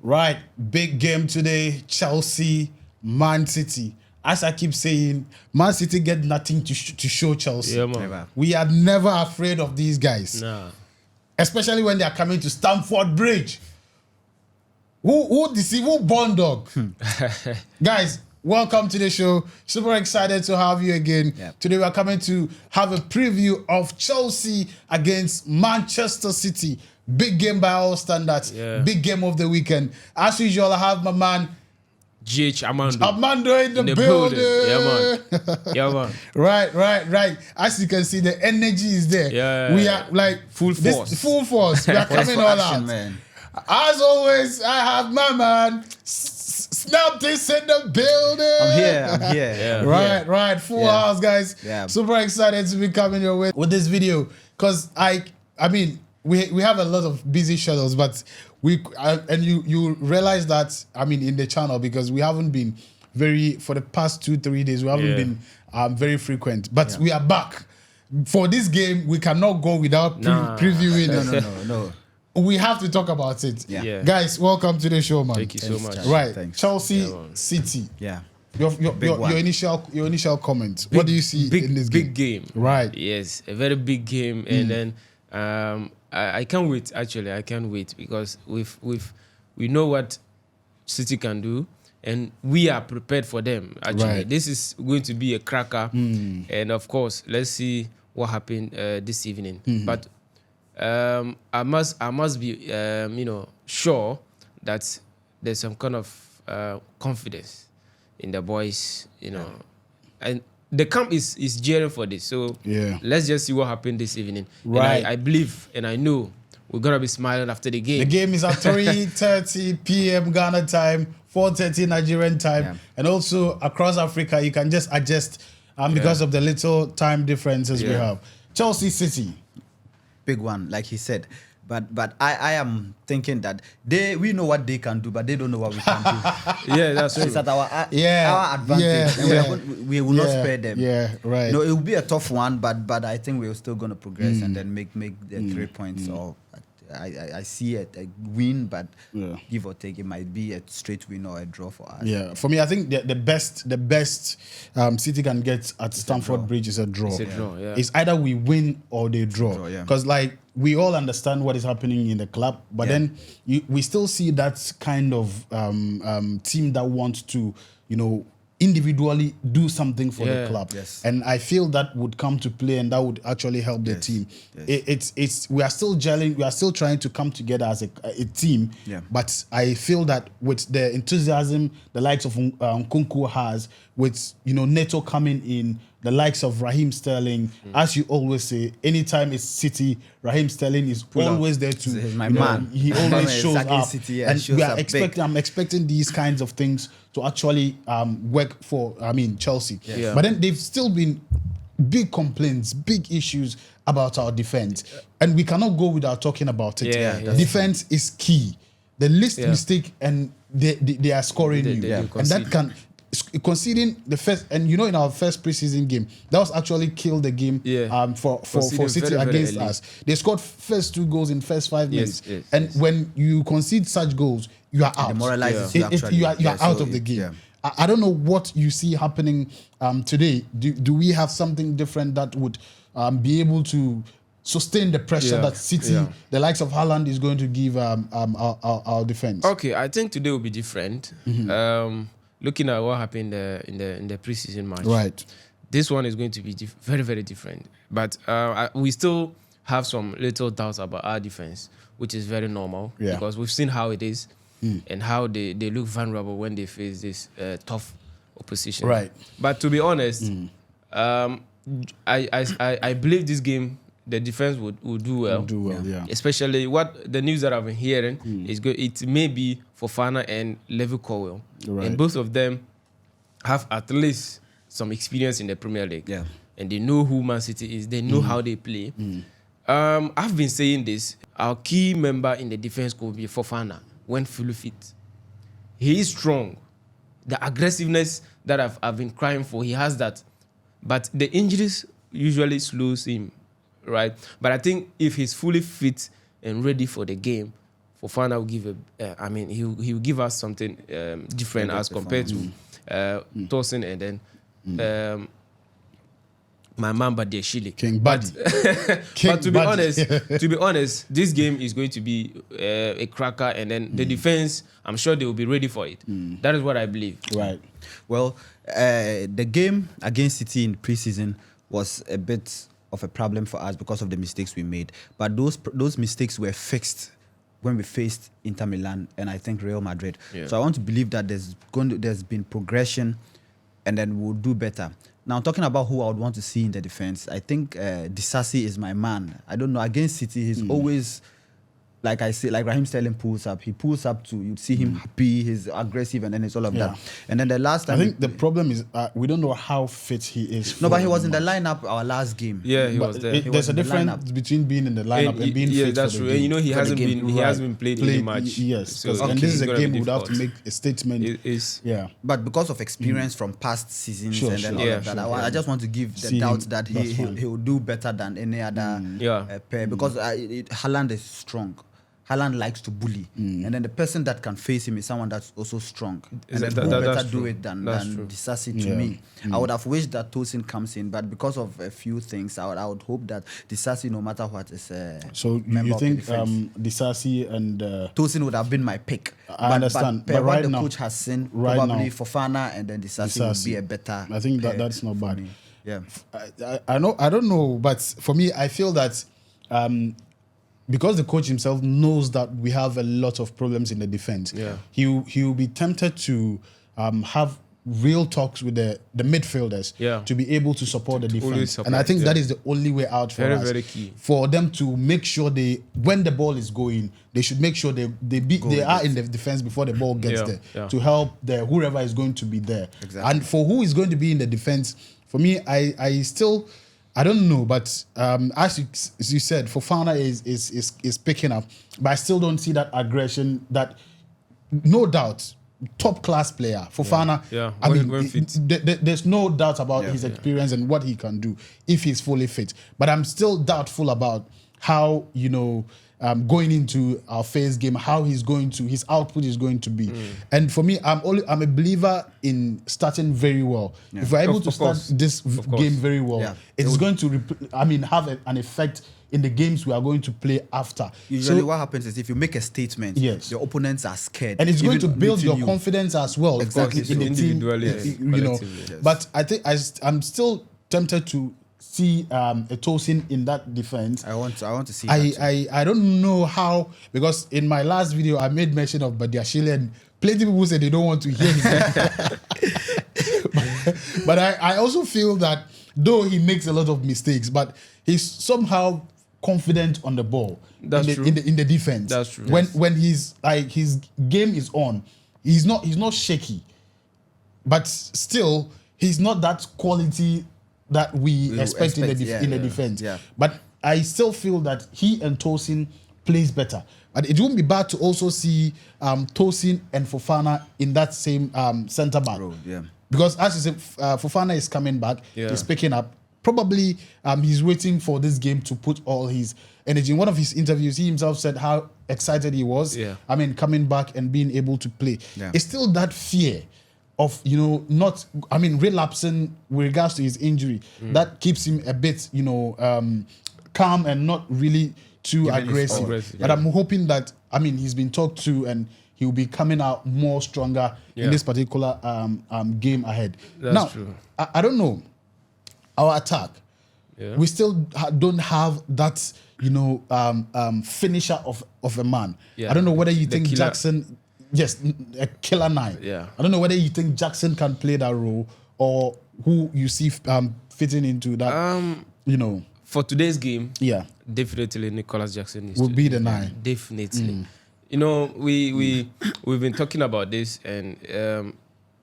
Right, big game today. Chelsea, Man City. As I keep saying, Man City get nothing to show Chelsea. Yeah, man. Never. We are never afraid of these guys, Nah. especially when they are coming to Stamford Bridge. Who deceive? Who born dog? Guys, welcome to the show. Super excited to have you again. Yep. Today we are coming to have a preview of Chelsea against Manchester City. Big game by all standards. Yeah. Big game of the weekend. As usual, I have my man GH Amando. Armando in the building. Yeah, man. Yeah, man. Right. As you can see, the energy is there. Yeah. We are like Full force. Full force. We are coming all action, out. man. As always, I have my man Snap this in the building. I'm here. Yeah. Right. Full Yeah. house, guys. Yeah. Super excited to be coming your way with this video because I mean we have a lot of busy schedules, but and you realize that in the channel because we haven't been for the past 2-3 days we haven't been very frequent, but we are back for this game. We cannot go without previewing. No. We have to talk about it. Yeah. Guys, welcome to the show, man. Thank you so much. Charlie. Right, Thanks. Chelsea City. Yeah. Your initial comments. What do you see in this game? Big game. Right. Yes, a very big game, and then I can't wait. Actually, I can't wait because we know what City can do, and we are prepared for them. Actually, Right. this is going to be a cracker, and of course, let's see what happened this evening. But I must be sure that there's some kind of confidence in the boys, and the camp is jeering for this. So let's just see what happened this evening. Right. And I believe and I know we're gonna be smiling after the game. The game is at 3:30 p.m. Ghana time, 4:30 Nigerian time, and also across Africa you can just adjust because of the little time differences we have. Chelsea City. Big one, like he said. But I am thinking that we know what they can do, but they don't know what we can do. Yeah, that's So true. it's at our advantage. And we will not spare them. Yeah, right. No, it will be a tough one, but I think we're still going to progress and then make the 3 points. Or I see a win, but give or take, it might be a straight win or a draw for us. Yeah, for me, I think the best City can get at Stamford Bridge is a draw. It's a draw, yeah. It's either we win or they draw. yeah. Because we all understand what is happening in the club, but then we still see that kind of team that wants to, individually do something for the club. Yes. And I feel that would come to play and that would actually help the team. Yes. We are still gelling, we are still trying to come together as a team. Yeah. But I feel that with the enthusiasm the likes of Nkunku has, with Neto coming in, the likes of Raheem Sterling, as you always say, anytime it's City, Raheem Sterling is always there to. He's my man. He always shows up, City, and shows we are up I'm expecting these kinds of things to actually work for. Chelsea. Yeah. But then they've still been big complaints, big issues about our defense, and we cannot go without talking about it. Defense is key. The least mistake, and they are scoring you, and that can. Conceding the first, and in our first preseason game, that was actually killed the game for City against us. They scored first 2 goals in first 5 minutes, and when you concede such goals, you are out. Demoralizes You are out of the game. Yeah. I don't know what you see happening today. Do we have something different that would be able to sustain the pressure that City, the likes of Haaland, is going to give our defense? Okay, I think today will be different. Looking at what happened in the preseason match, Right. This one is going to be very, very different. But we still have some little doubts about our defense, which is very normal because we've seen how it is and how they look vulnerable when they face this tough opposition. Right. But to be honest, I believe this game the defense would do well. Especially what the news that I've been hearing is good. It may be Fofana and Levi Colwill. And both of them have at least some experience in the Premier League. Yeah. And they know who Man City is. They know how they play. I've been saying this. Our key member in the defense could be Fofana when fully fit. He is strong. The aggressiveness that I've been crying for, he has that. But the injuries usually slows him. Right, but I think if he's fully fit and ready for the game, Fofana will give he will give us something different as compared to Tosin and then my man Badiashile. King Buddy. But to be honest, this game is going to be a cracker, and then the defense, I'm sure they will be ready for it. That is what I believe. Right. Well, the game against City in preseason was a bit of a problem for us because of the mistakes we made. But those mistakes were fixed when we faced Inter Milan and I think Real Madrid. Yeah. So I want to believe that there's been progression, and then we'll do better. Now, talking about who I would want to see in the defense, I think Disasi is my man. I don't know, against City, he's always, like I say, like Raheem Sterling pulls up. He pulls up to, you'd see him happy, he's aggressive, and then it's all of that. And then the last time... I think the problem is we don't know how fit he is. No, but he was in the lineup our last game. Yeah, he was there. There's a difference between being in the lineup and being fit. Yeah, that's true. And you know, he hasn't been played in the match. Yes, so, and this is a game we would have to make a statement. But because of experience from past seasons and then all of that, I just want to give the doubt that he will do better than any other pair, because Haaland is strong. Haaland likes to bully, and then the person that can face him is someone that's also strong. And then who better do it than Disasi to me. I would have wished that Tosin comes in, but because of a few things, I would hope that Disasi, no matter what, is a so you think Disasi and Tosin would have been my pick. I understand. But what the coach has seen, probably Fofana and then Disasi would be a better. I think that's not bad. Yeah, I know. I don't know, but for me, I feel that. Because the coach himself knows that we have a lot of problems in the defense, he will be tempted to have real talks with the midfielders to be able to support the defense. And I think that is the only way out for us. Very key. For them to make sure when the ball is going, they should make sure they are in the defense before the ball gets there to help whoever is going to be there. Exactly. And for who is going to be in the defense, for me, I don't know, but as you said, Fofana is picking up, but I still don't see that aggression. That, no doubt, top class player Fofana. There's no doubt about his experience and what he can do if he's fully fit. But I'm still doubtful about how going into our first game, how his output is going to be. And for me, I'm a believer in starting very well. If we're able to start this game very well, it's going to have an effect in the games we are going to play after. Usually what happens is if you make a statement, your opponents are scared. And it's going to build your confidence as well. Exactly. In the team. But I think I'm still tempted to see a Tosin in that defense. I want to see I don't know how, because in my last video I made mention of Badiashile and plenty of people said they don't want to hear his but I also feel that though he makes a lot of mistakes, but he's somehow confident on the ball. That's true. In the defense. That's true. When his game is on, he's not shaky. But still, he's not that quality that we expect in the defense. Yeah. But I still feel that he and Tosin plays better. But it wouldn't be bad to also see Tosin and Fofana in that same centre back. Because as you said, Fofana is coming back. He's picking up. Probably he's waiting for this game to put all his energy. In one of his interviews, he himself said how excited he was. Coming back and being able to play. It's still that fear of relapsing with regards to his injury that keeps him a bit calm and not really too aggressive. But I'm hoping that he's been talked to and he'll be coming out more stronger in this particular game ahead. That's true. I don't know, our attack, we still don't have that finisher of a man. I don't know whether you think Jackson. Yes, a killer 9. I don't know whether you think Jackson can play that role or who you see fitting into that. For today's game, definitely Nicholas Jackson will be the 9. Definitely. We've been talking about this, and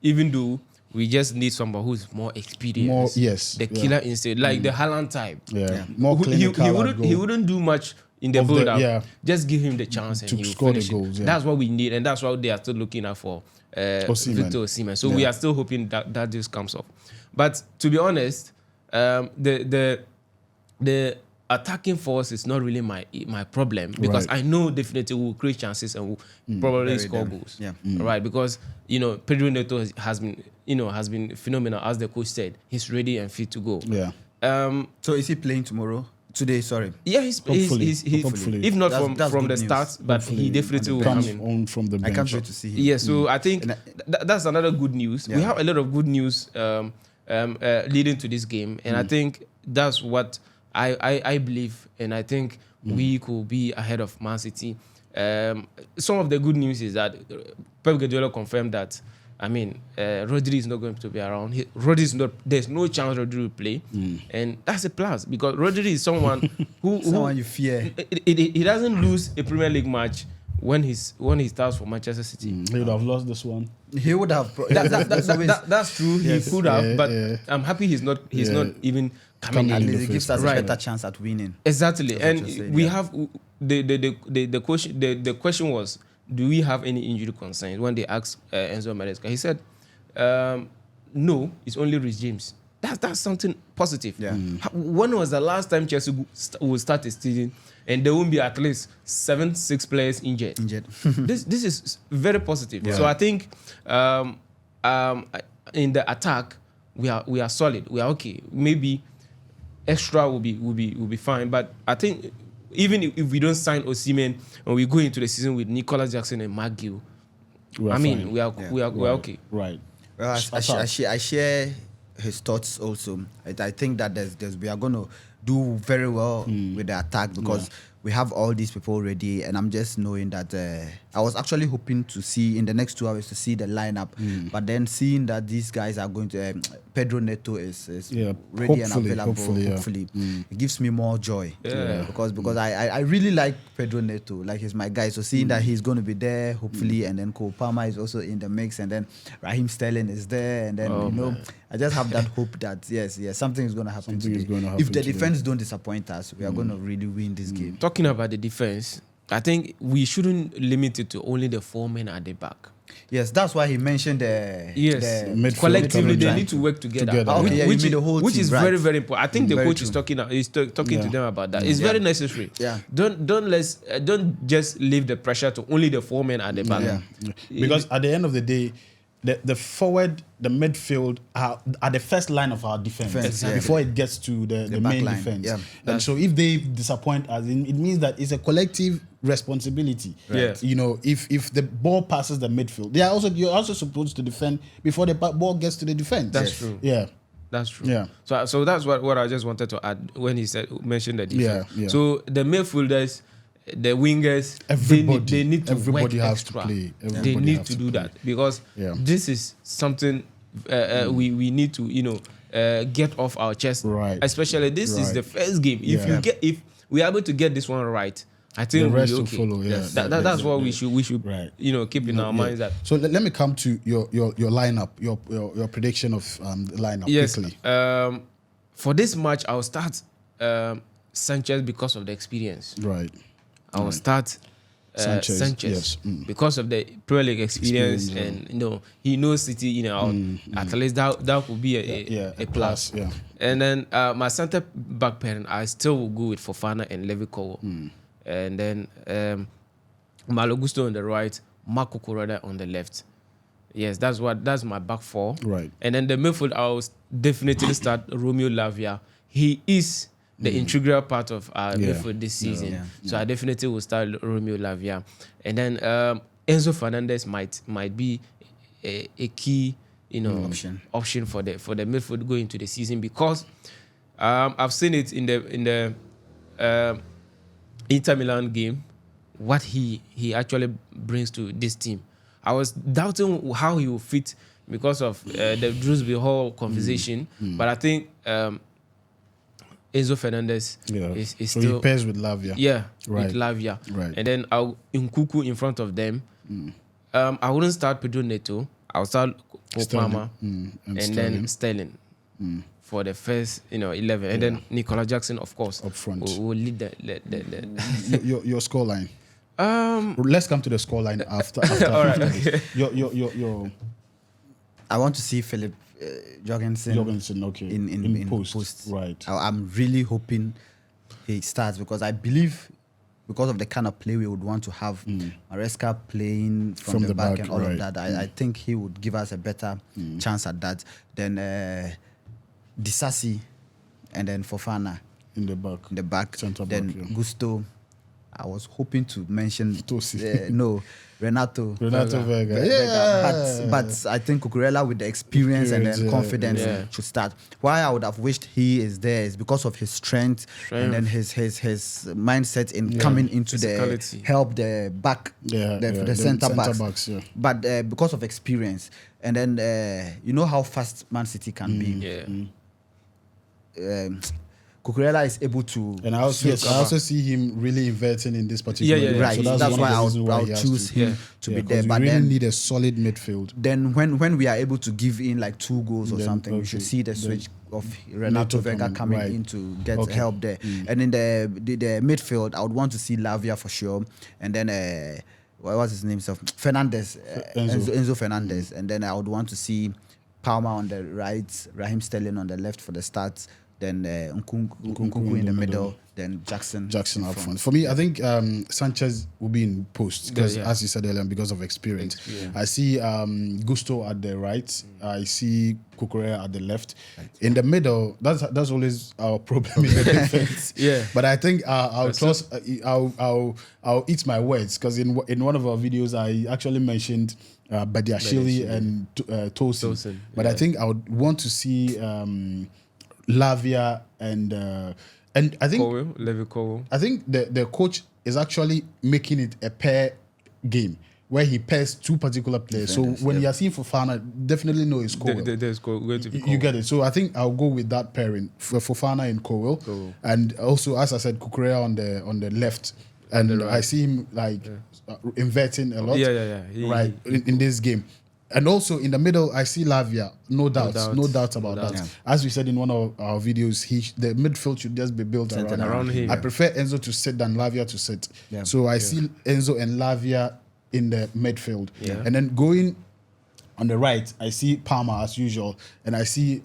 even though we just need somebody who's more experienced, the killer instinct, like the Haaland type. More clinical. He wouldn't do much in the build-up. Just give him the chance and he'll score the goals. That's what we need, and that's what they are still looking at for Victor Osimhen. So we are still hoping that this comes off. But to be honest, the attacking force is not really my problem, because I know definitely we'll create chances and we'll probably score goals. Yeah. Right, because Pedro Neto has been phenomenal, as the coach said. He's ready and fit to go. Yeah. So is he playing today? Sorry. Yeah, he's Hopefully. if not That's from good the news. start, but he definitely will come Comes in. on from the bench. I can't wait to see him. Yeah, so I think that's another good news. We have a lot of good news leading to this game, and I think that's what I believe, and I think we could be ahead of Man City. Some of the good news is that Pep Guardiola confirmed that, Rodri is not going to be around. There's no chance Rodri will play, and that's a plus, because Rodri is someone who you fear. He doesn't lose a Premier League match when he starts for Manchester City. He would have lost this one. He would have. That's true. Yes. He could have, but I'm happy he's not even coming At in. least it gives us a better chance at winning. Exactly, That's and what you're saying, we have the question was, do we have any injury concerns? When they asked Enzo Maresca, he said, no, it's only Reece James. That's something positive. Yeah. When was the last time Chelsea will start a season and there won't be at least 6 players injured? This is very positive. Yeah. So I think in the attack we are solid. We are okay. Maybe extra will be fine. But I think even if we don't sign Osimhen and we go into the season with Nicolas Jackson and McGill, we are okay. Right. Well, I share his thoughts also. I think that we are going to do very well with the attack, because we have all these people ready, and I'm just knowing that I was actually hoping to see in the next 2 hours to see the lineup, but then seeing that these guys are going to Pedro Neto is ready and available. Hopefully, it gives me more joy. Because I really like Pedro Neto, like he's my guy. So seeing that he's going to be there, hopefully, and then Cole Palmer is also in the mix, and then Raheem Sterling is there, and then I just have that hope that yes, something is going to happen today. If the defense don't disappoint us, we are going to really win this game. Talking about the defense, I think we shouldn't limit it to only the 4 men at the back. Yes, that's why he mentioned the midfield collectively they need to work together. Which is very, very important. I think the coach is talking to them about that. It's very necessary. Yeah. Don't just leave the pressure to only the 4 men at the back. Yeah. Because at the end of the day, the forward, the midfield are the first line of our defense before it gets to the main line. defense. Yeah. And so if they disappoint us, it means that it's a collective responsibility. Right. If the ball passes the midfield, you're also supposed to defend before the ball gets to the defense. That's true. Yeah. That's true. Yeah. So that's what I just wanted to add when he mentioned the defense. Yeah. So the midfielders, the wingers, they need to work extra. They need to do that, because this is something we need to get off our chest. Right. Especially this is the first game. If we are able to get this one right, I think the rest we'll will be okay. follow. Yeah. That's what we should keep in our minds. That. So let me come to your lineup, your prediction of the lineup quickly. For this match, I'll start Sanchez because of the experience. Right. I will start Sanchez because of the Premier League experience, and he knows City in and out. At least that would be a plus. Yeah. And then my centre back pairing, I still will go with Fofana and Levi Kowo. And then Malo Gusto on the right, Marco Correa on the left. Yes, that's my back 4. Right. And then the midfield, I'll definitely start Romeo Lavia. He is the integral part of our midfield this season. So I definitely will start Romeo Lavia. And then Enzo Fernandez might be a key option for the midfield going into the season, because I've seen it in the Inter Milan game, what he actually brings to this team. I was doubting how he will fit because of the Drewsbury Hall conversation, but I think Enzo Fernandez is so still... he pairs with Lavia. Yeah, right. with Lavia. Right. And then Nkuku in front of them. I wouldn't start Pedro Neto. I'll start Palmer and then Sterling for the first 11. And then Nicolas Jackson, of course, up front. will lead the your scoreline. Let's come to the scoreline after. All right. Okay. Your I want to see Philip Jorgensen okay. in post. Right. I'm really hoping he starts, because I believe because of the kind of play we would want to have, Maresca playing from the back and all of that, I think he would give us a better chance at that than Disasi and then Fofana in the back. Then Gusto. I was hoping to mention Renato Vega. Yeah. But I think Cucurella with the experience and then confidence should start. Why I would have wished he is there is because of his strength. And then his mindset in coming into the help the back, the centre backs. But because of experience, and then you know how fast Man City can be. Cucurella is able to. And I also see him really inverting in this particular right. So that's why I'll choose him to be there. But we really need a solid midfield. Then when we are able to give in like 2 goals or something, we should see the switch of Renato Vega coming in to get help there. And in the midfield, I would want to see Lavia for sure. And then what was his name? Fernandez, Enzo Fernandez. And then I would want to see Palmer on the right, Raheem Sterling on the left for the starts. Then Nkunku in the middle, then Jackson up front. For me, I think Sanchez will be in post because, as you said earlier, because of experience. I see Gusto at the right. I see Cucurella at the left. Right. In the middle, that's always our problem in the defense. But I think I'll eat my words because in one of our videos I actually mentioned Badiashile and Tosin. But I think I would want to see Lavia and I think Levi Colwill. I think the coach is actually making it a pair game where he pairs 2 particular players. So when you are seeing Fofana, definitely know it's Colwill. There's going to be Colwill. You get it. So I think I'll go with that pairing for Fofana and Colwill. And also, as I said, Cucurella on the left. And I see him inverting a lot. In this game. And also in the middle, I see Lavia. No doubt about that. Yeah. As we said in one of our videos, the midfield should just be built around him. I prefer Enzo to sit than Lavia to sit. Yeah. So I see Enzo and Lavia in the midfield. Yeah. And then going on the right, I see Palmer as usual. And I see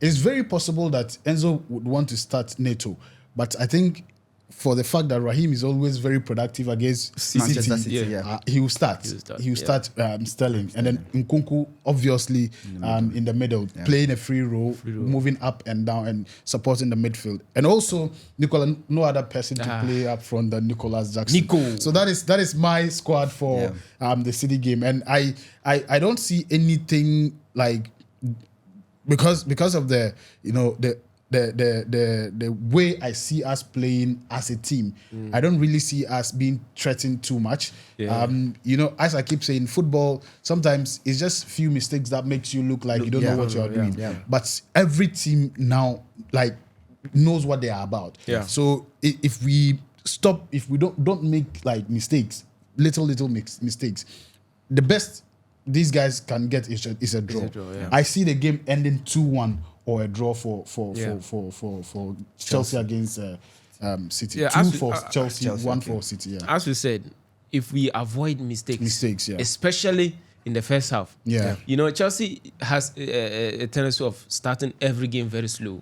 it's very possible that Enzo would want to start Neto. But I think for the fact that Raheem is always very productive against City, he will start. He will start Sterling. And then Nkunku, obviously, in the middle, playing a free role, moving up and down and supporting the midfield. And also, no other person to play up front than Nicolas Jackson. So that is my squad for the City game. And I don't see anything like because of the way I see us playing as a team, I don't really see us being threatened too much. As I keep saying, football sometimes it's just few mistakes that makes you look like you don't know what you are doing. But every team now knows what they are about. So if we don't make mistakes, little mistakes, the best these guys can get is a draw. I see the game ending 2-1. Or a draw for Chelsea against City. 2 for Chelsea, 1 for City. As we said, if we avoid mistakes, especially in the first half. Chelsea has a tendency of starting every game very slow.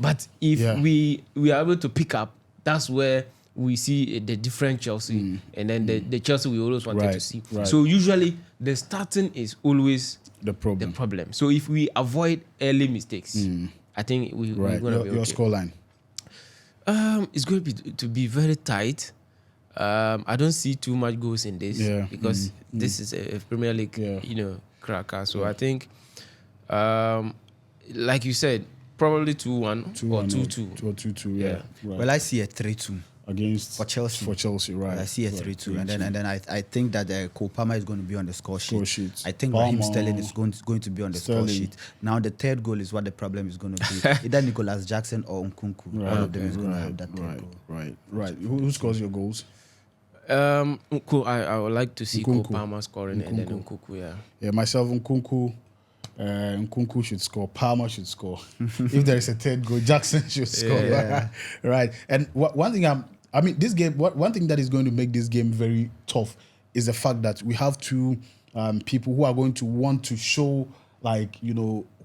But if we are able to pick up, that's where we see the different Chelsea, and then the Chelsea we always wanted to see. So usually the starting is always the problem. So if we avoid early mistakes, I think we're going to be okay. Your scoreline? It's going to be very tight. I don't see too much goals in this because this is a Premier League, cracker. So I think, like you said, probably 2-1 or 2-2. Or 2-2, Well, I see a 3-2. For Chelsea, right? I see a 3-2, and then I think that Cole Palmer is going to be on the score sheet. I think Raheem Sterling is going to be on the score sheet. Now the third goal is what the problem is going to be. Either Nicolas Jackson or Nkunku. One of them is going to have that third goal. Right. Who scores your goals? I would like to see Cole Palmer scoring and then Nkunku. Myself, Nkunku. Nkunku should score. Palmer should score. If there is a third goal, Jackson should score. Right. And one thing this game. One thing that is going to make this game very tough is the fact that we have 2 people who are going to want to show,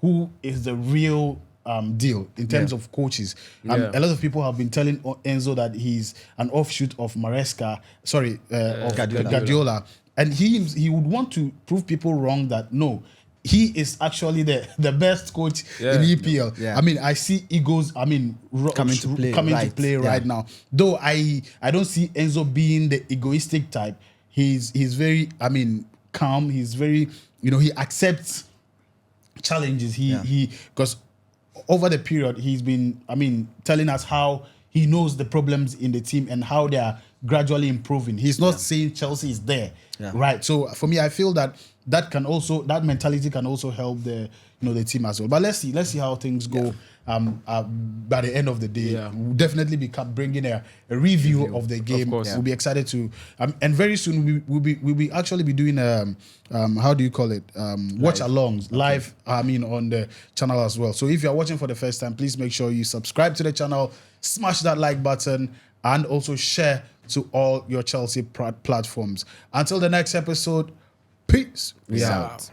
who is the real deal in terms of coaches. A lot of people have been telling Enzo that he's an offshoot of Maresca, of Guardiola. And he would want to prove people wrong that no, he is actually the best coach in EPL. Yeah. I mean, I see egos. I mean, coming to play right now. Though I don't see Enzo being the egoistic type. He's very, I mean, calm. He's very, he accepts challenges. Because over the period he's been, I mean, telling us how he knows the problems in the team and how they are gradually improving. He's not saying Chelsea is there, right? So for me, I feel that mentality can also help the team as well. But let's see how things go. By the end of the day, we'll definitely be bringing a review of the game. Of course, we'll be excited to, and very soon we'll be actually be doing how do you call it, watch alongs live. I mean, on the channel as well. So if you're watching for the first time, please make sure you subscribe to the channel, smash that like button, and also share to all your Chelsea platforms. Until the next episode, peace. We out.